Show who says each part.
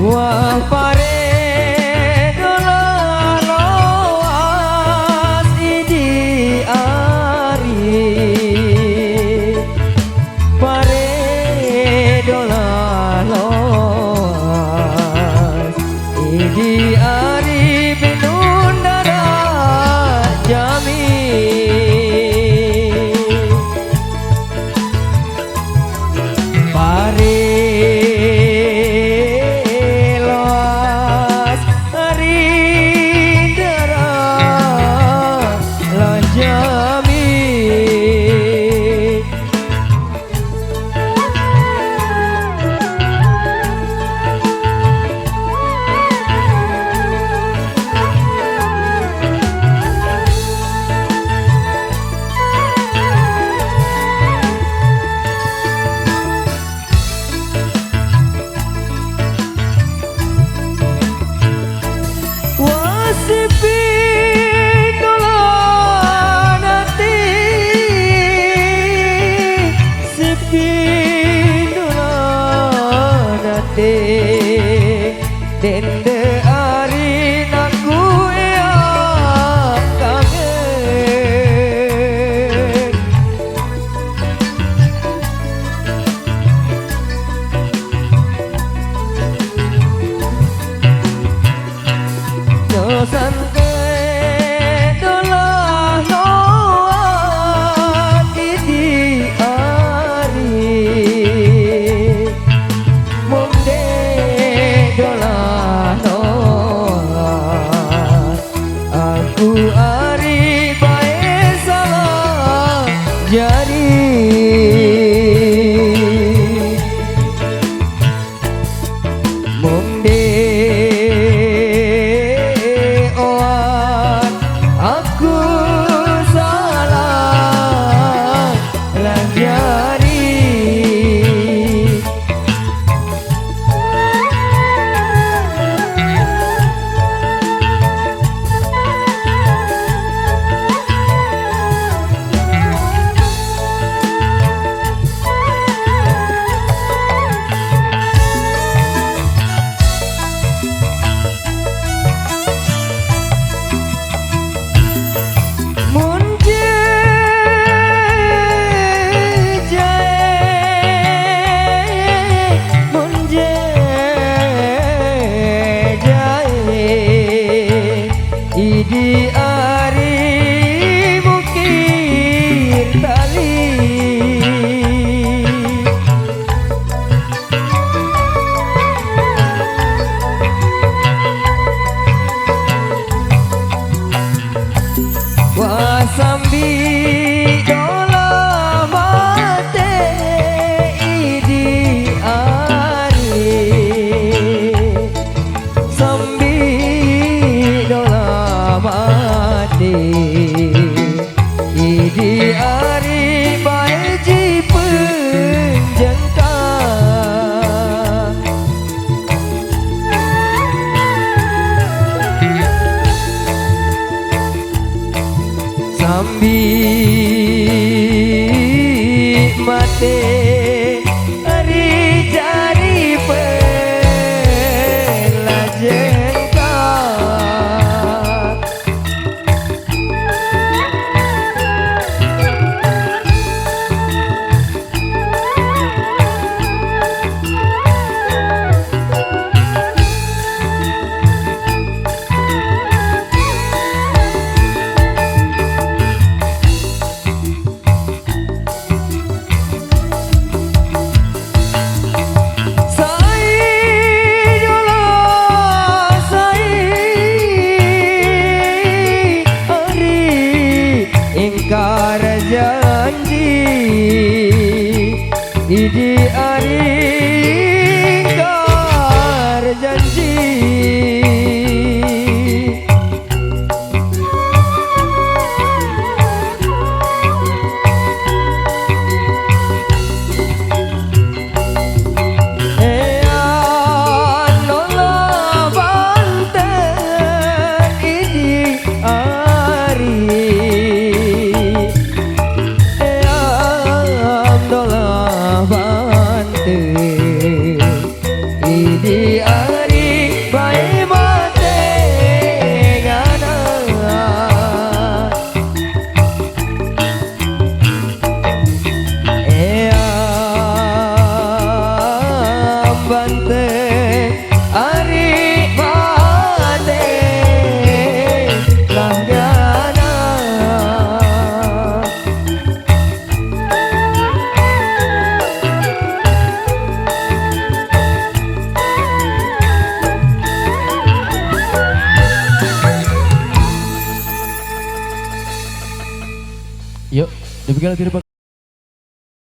Speaker 1: Wah pare dolalas idi ari pare dolalas idi ari binundara jami pare dende ari naku ya kangen dosan ke dolah loan idi ari munde dolah aku ari bae salah jadi munde oan aku salah lah jadi idi ari bukit tali wasambi dola mate idi ari sambi dola mati idi ari bae ji penjengka sambi mate ari jari pelajengka ingkar janji idi ari ingkar janji từ
Speaker 2: Demikianlah tidak